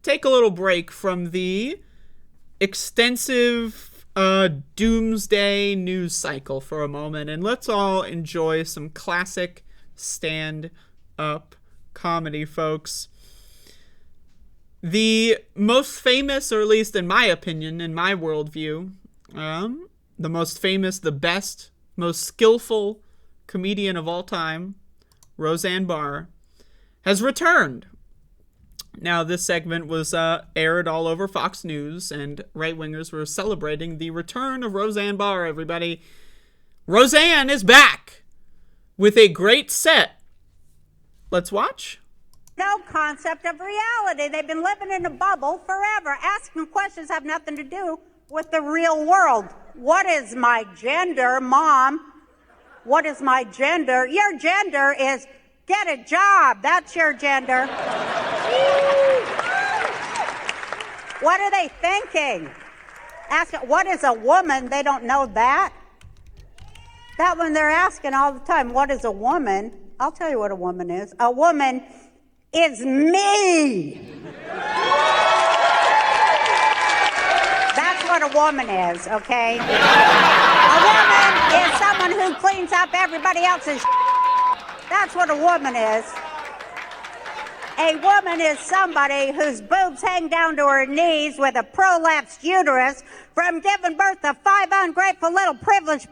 take a little break from the extensive doomsday news cycle for a moment, and let's all enjoy some classic stand-up comedy, folks. The most famous, or at least in my opinion, in my worldview, the most famous, the best, most skillful comedian of all time, Roseanne Barr, has returned. Now, this segment was aired all over Fox News, and right-wingers were celebrating the return of Roseanne Barr, everybody. Roseanne is back with a great set. Let's watch. No concept of reality. They've been living in a bubble forever. Asking questions have nothing to do with the real world. What is my gender, Mom? What is my gender? Your gender is get a job. That's your gender. What are they thinking? Ask what is a woman? They don't know that. That one they're asking all the time. What is a woman? I'll tell you what a woman is. A woman is me. That's what a woman is, okay? A woman is someone who cleans up everybody else's. That's what a woman is. A woman is somebody whose boobs hang down to her knees with a prolapsed uterus from giving birth to 5 ungrateful little privileged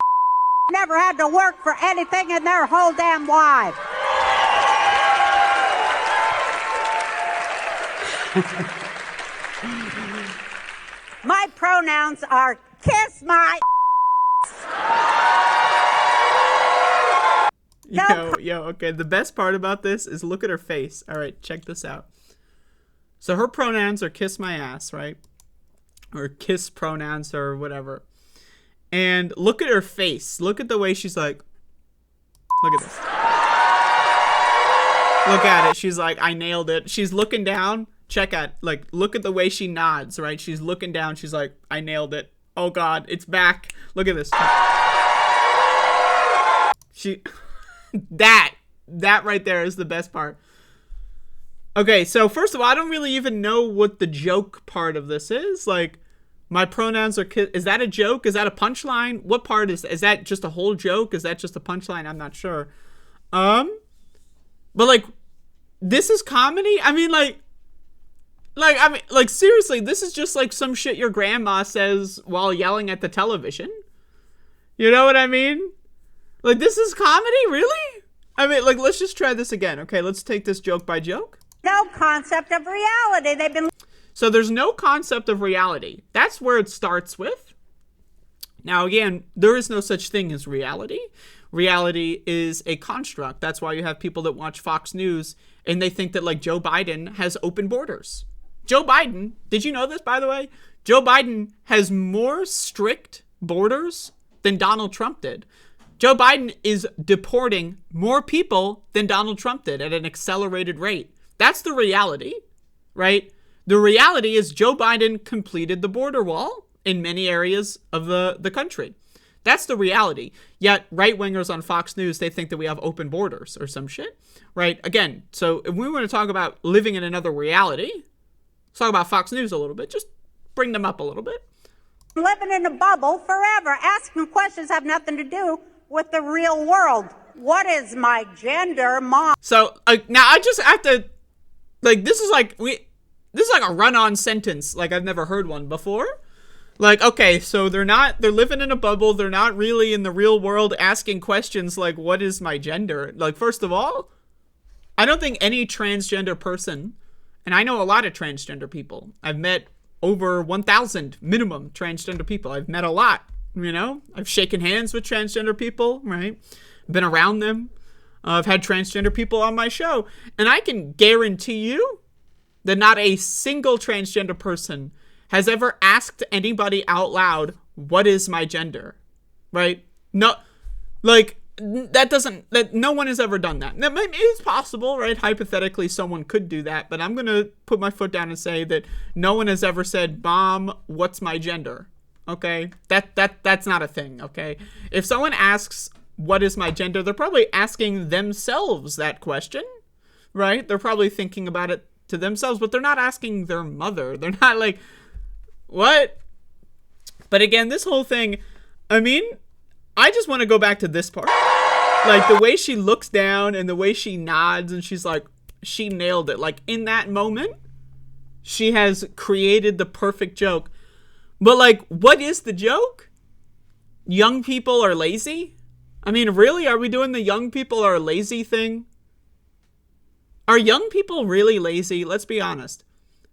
never had to work for anything in their whole damn life. My pronouns are kiss my Yo, okay, the best part about this is look at her face. All right, check this out. So her pronouns are kiss my ass, right? Or kiss pronouns or whatever. And look at her face. Look at the way she's like, look at this. Look at it. She's like, I nailed it. She's looking down. Check out, like, look at the way she nods, right? She's looking down. She's like, I nailed it. Oh, God, it's back. Look at this. That right there is the best part. Okay, so first of all, I don't really even know what the joke part of this is. Like, my pronouns are is that a joke? Is that a punchline? What part is that just a whole joke? Is that just a punchline? I'm not sure. But like, this is comedy? I mean, like seriously, this is just like some shit your grandma says while yelling at the television. You know what I mean? Like, this is comedy? Really? I mean, like, let's just try this again. Okay, let's take this joke by joke. No concept of reality. They've been... So there's no concept of reality. That's where it starts with. Now, again, there is no such thing as reality. Reality is a construct. That's why you have people that watch Fox News and they think that, like, Joe Biden has open borders. Joe Biden, did you know this, by the way? Joe Biden has more strict borders than Donald Trump did. Joe Biden is deporting more people than Donald Trump did at an accelerated rate. That's the reality, right? The reality is Joe Biden completed the border wall in many areas of the country. That's the reality. Yet right-wingers on Fox News, they think that we have open borders or some shit, right? Again, so if we want to talk about living in another reality, let's talk about Fox News a little bit. Just bring them up a little bit. Living in a bubble forever. Asking questions have nothing to do with the real world. What is my gender, Mom? So now I just have to, like, this is like a run-on sentence. Like, I've never heard one before. Like, okay, so they're living in a bubble. They're not really in the real world asking questions like, what is my gender? Like, first of all, I don't think any transgender person, and I know a lot of transgender people. I've met over 1,000 minimum transgender people. I've met a lot. You know, I've shaken hands with transgender people, right? Been around them. I've had transgender people on my show. And I can guarantee you that not a single transgender person has ever asked anybody out loud, what is my gender? Right? No, like, that no one has ever done that. Now, maybe it's possible, right? Hypothetically, someone could do that. But I'm going to put my foot down and say that no one has ever said, Mom, what's my gender? Okay, that's not a thing, okay? If someone asks, what is my gender, they're probably asking themselves that question, right? They're probably thinking about it to themselves, but they're not asking their mother. They're not like, what? But again, this whole thing, I mean, I just want to go back to this part. Like, the way she looks down and the way she nods and she's like, she nailed it. Like, in that moment, she has created the perfect joke. But, like, what is the joke? Young people are lazy? I mean, really? Are we doing the young people are lazy thing? Are young people really lazy? Let's be honest.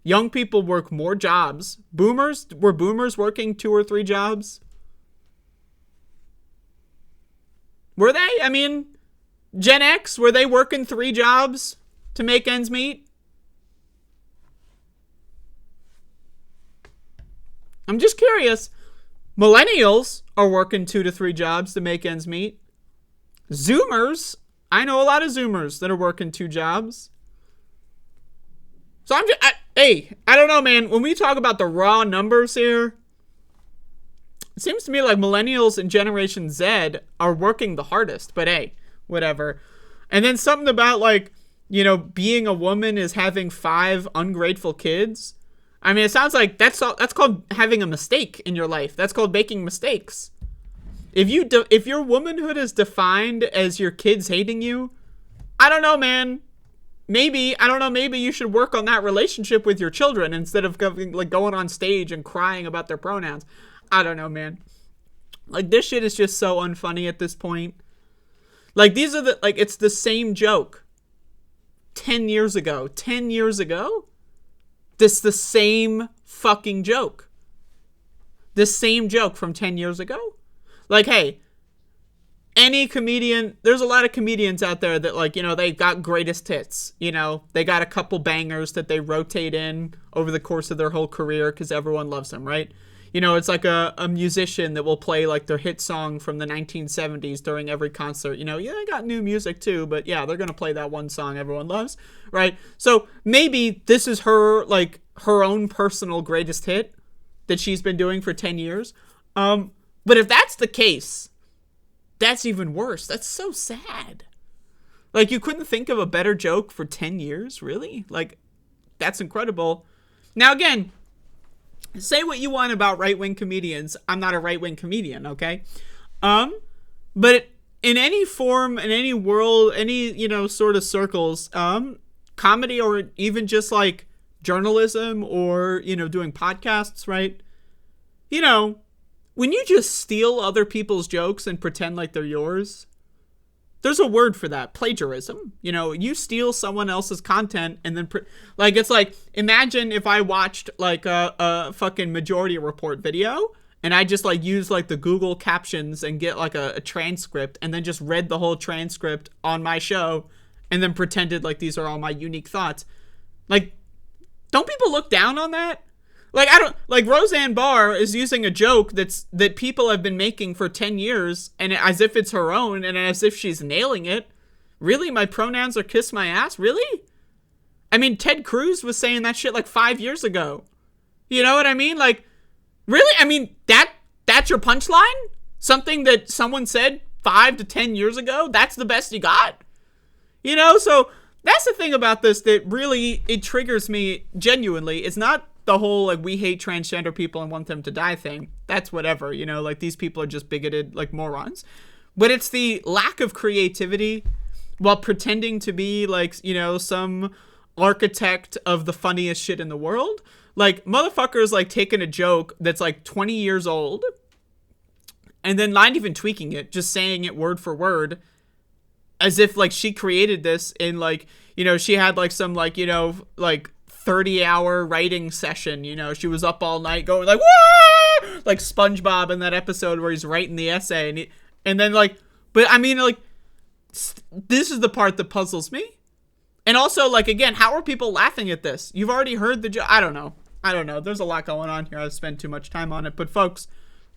Young people work more jobs. Were boomers working 2 or 3 jobs? Were they? I mean, Gen X, were they working 3 jobs to make ends meet? I'm just curious. Millennials are working 2 to 3 jobs to make ends meet. Zoomers, I know a lot of Zoomers that are working 2 jobs. So I'm just, I don't know, man. When we talk about the raw numbers here, it seems to me like millennials and Generation Z are working the hardest. But hey, whatever. And then something about, like, you know, being a woman is having 5 ungrateful kids. I mean, it sounds like that's called having a mistake in your life. That's called making mistakes. If your womanhood is defined as your kids hating you, I don't know, man. Maybe you should work on that relationship with your children instead of going on stage and crying about their pronouns. I don't know, man. Like, this shit is just so unfunny at this point. Like, it's the same joke 10 years ago. 10 years ago? This the same fucking joke. The same joke from 10 years ago? Like, hey, any comedian, there's a lot of comedians out there that, like, you know, they've got greatest hits. You know, they got a couple bangers that they rotate in over the course of their whole career because everyone loves them, right? You know, it's like a musician that will play, like, their hit song from the 1970s during every concert. You know, yeah, they got new music too, but yeah, they're going to play that one song everyone loves, right? So maybe this is her, like, her own personal greatest hit that she's been doing for 10 years. But if that's the case, that's even worse. That's so sad. Like, you couldn't think of a better joke for 10 years? Really? Like, that's incredible. Now, again, say what you want about right-wing comedians. I'm not a right-wing comedian, okay? But in any form, in any world, any, you know, sort of circles, comedy or even just, like, journalism or, you know, doing podcasts, right? You know, when you just steal other people's jokes and pretend like they're yours, there's a word for that. Plagiarism. You know, you steal someone else's content and then, like, it's like, imagine if I watched, like, a fucking Majority Report video and I just, like, use, like, the Google captions and get, like, a transcript and then just read the whole transcript on my show and then pretended like these are all my unique thoughts. Like, don't people look down on that? Like, I don't, like, Roseanne Barr is using a joke that people have been making for 10 years and as if it's her own and as if she's nailing it. Really? My pronouns are kiss my ass? Really? I mean, Ted Cruz was saying that shit like 5 years ago. You know what I mean? Like, really? I mean, that's your punchline? Something that someone said 5 to 10 years ago? That's the best you got? You know, so that's the thing about this that really, it triggers me genuinely. It's not the whole, like, we hate transgender people and want them to die thing. That's whatever, you know, like, these people are just bigoted, like, morons. But it's the lack of creativity while pretending to be, like, you know, some architect of the funniest shit in the world. Like, motherfuckers, like, taking a joke that's, like, 20 years old and then not even tweaking it, just saying it word for word as if, like, she created this in, like, you know, she had, like, some, like, you know, like, 30-hour writing session, you know, she was up all night going like, whoa! Like SpongeBob in that episode where he's writing the essay and then, like, but I mean, like, this is the part that puzzles me. And also, like, again, how are people laughing at this? You've already heard the joke. I don't know. There's a lot going on here. I've spent too much time on it. But folks,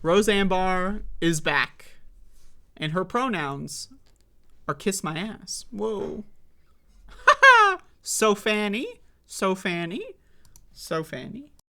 Roseanne Barr is back and her pronouns are kiss my ass. Whoa. So Fanny. So Fanny. So Fanny.